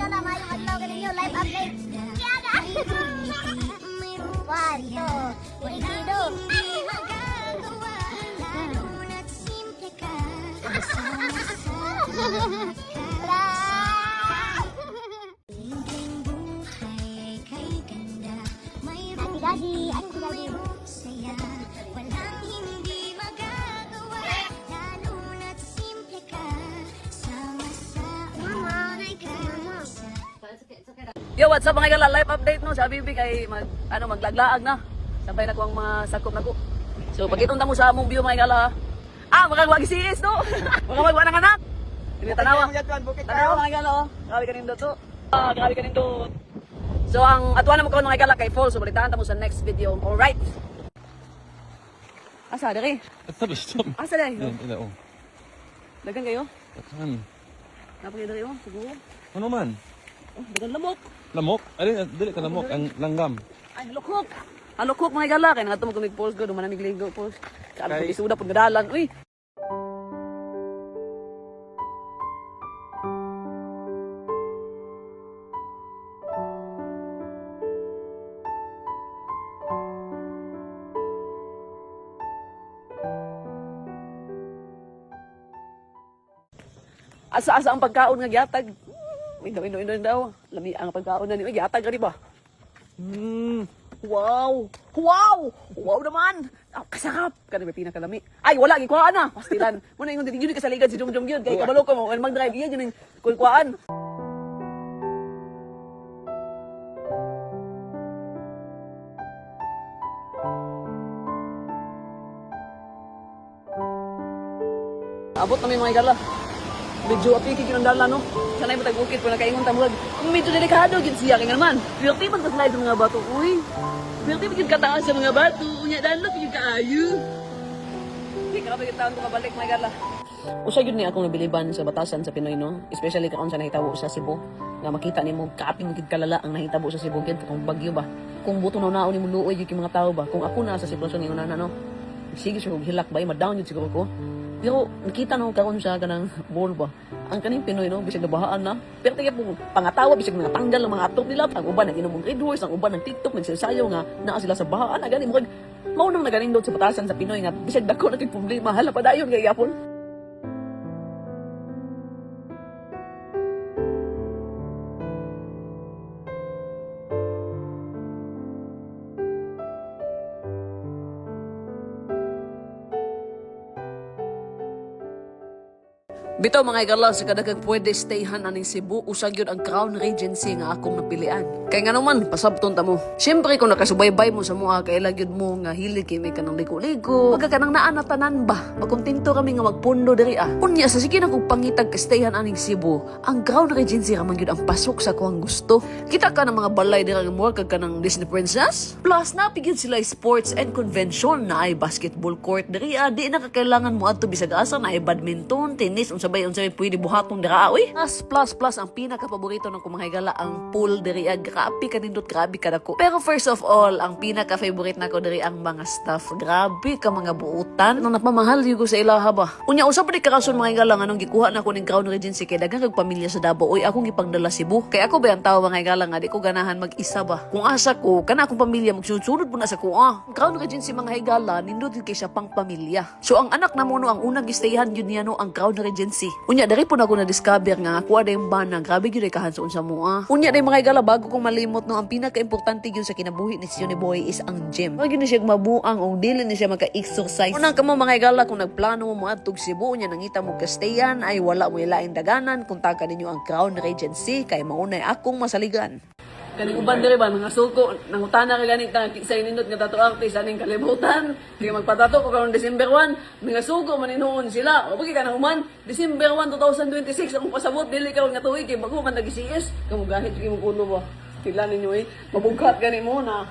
na mayong adlaw kaninyo live update. Kiyaga. 1, 2, 3, 2. Daddy, ano si Daddy? Yo, what's up mga igala? Live update no sa Bibi kay maglaglaag na. Sabay na ko ang mga sakop na ko. So pagkitong mo sa among view mga igala. Magagwag CS no. Magagwag ng anak. Hindi tanawa. Tanawa mga igala oh. Grabe kanin to. Grabe kanin to. So ang atuan mo ko mga igala kay Fall. So balitahan ta mo sa next video. All right. Asa diri? Stop. Asa diri? Ila oh. Dagan kayo? Saan? Napakay diri oh, siguro. Ano man? Oh, dagan lamok. Lamok? Dili ka lamok, ang langgam. Ay, lukok. Ang lukok mga igala. Kaya nga ito mag-post ko. Dumanan nagligo post. Kaya pag isuda pag nadalan. Uy. Asa-asa ang pagkaon nga gyatag. Ino daw. Lami ang pagkaon na ni gyatag ka ba? Wow! Wow! Wow naman! Kasarap! Kani may pinakalami. Ay, wala, gikwaan na! Pastilan. Muna yung hindi yun kasaligan si Jom yun. Kaya kabalo ko mo, mag-drive yun yung kukwaan. Abot namin mga igala. Medyo apiki kinandala no. Sanay mo tag-ukit po nakaingon ta murag. Medyo delikado gid siya kay naman. Pirti man ka-slide sa mga bato. Uy. Pirti man kataas sa mga bato. Unya dalot yung kaayo. Di ka pagit taon ko kabalik mga gala. Usa gyud ni akong nabiliban sa batasan sa Pinoy no. Especially kaon sa nahitabo sa Cebu. Nga makita nimo kaaping gid kalala ang nahitabo sa Cebu gid kung bagyo ba. Kung buto na naon nimo luoy gyud mga tao ba. Kung ako na sa sitwasyon ni una na no. Sige siguro hilak ba ma-down yun siguro ko. Pero nakita na ko karon siya kanang ball ba. Ang kaning Pinoy no, bisag nabahaan na. Pero tiya po pangatawa bisag natanggal ang mga atok nila. Ang uban nag-inom ng Red Horse, ang uban ng TikTok nagsasayaw nga naa sila sa bahaan. Gani mo mao nang naganindot sa patasan sa Pinoy nga bisag dako na kay problema hala pa dayon kay yapon. Bitaw mga igala sa kadagang pwede stayhan aning Cebu usag yun ang Crown Regency nga akong napilian. Kay nga naman pasabton ta mo. Syempre kung nakasubaybay mo sa mua kay lagyud mo nga hilig kay may kanang liko-liko. Pagka kanang naa na tanan ba? Makontento kami nga magpundo diri ah. Unya sa sige na kog pangitag ka stayhan aning Cebu, ang Crown Regency ra man gyud ang pasok sa kuang gusto. Kita ka ng mga balay dira nga more kag kanang Disney Princess. Plus napigid sila sports and convention na ay basketball court diri ah. Di na kakailangan mo adto bisag asa na ay badminton, tennis unsabay pwede buhaton dira oy. Plus ang pinaka-paborito ng kumahigala ang pool diri ag kaapi kanindot grabe kadako. Pero first of all, ang pinaka-favorite nako diri ang mga staff. Grabe ka mga buutan. Nang napamahal yugo sa ilaha ba. Unya usab di karason mga igala nganong gikuha nako ning Crown Regency kay daghang kag pamilya sa Davao oy akong gipagdala Cebu. Kay ako ba ang tawo mga igala nga di ko ganahan mag-isa ba. Kung asa ko kana akong pamilya magsunod po na sa kuha. Crown Regency mga higala nindot kay siya pang pamilya. So ang anak na mo no ang unang gistayhan yun niya no ang Crown Regency. Unya dari po na ko na-discover nga ako ada yung bana grabe gyud kahan sa unsa mo ah. Unya day mga igala bago kong malimot no ang pinaka-importante gyud sa kinabuhi ni Johnny Boy is ang gym. Wag gyud siya mabuang og dili ni siya maka-exercise. Unang kamo mga igala kung nagplano mo adtog Cebu nya nangita mo kastayan ay wala mo ilaing daganan kontakan ninyo ang Crown Regency kay maunay akong masaligan. Kaning uban diri ba mga suko nangutana ka ganit ta sa nindot nga tato artist aning kalibutan kay magpatato ko karon December 1 mga suko maninuon sila o pagi kana human December 1 2026 akong pasabot dili karon nga tuig kay bago man nag-CS kamo gahit kay mo kuno ba sila ninyo mabughat gani mo na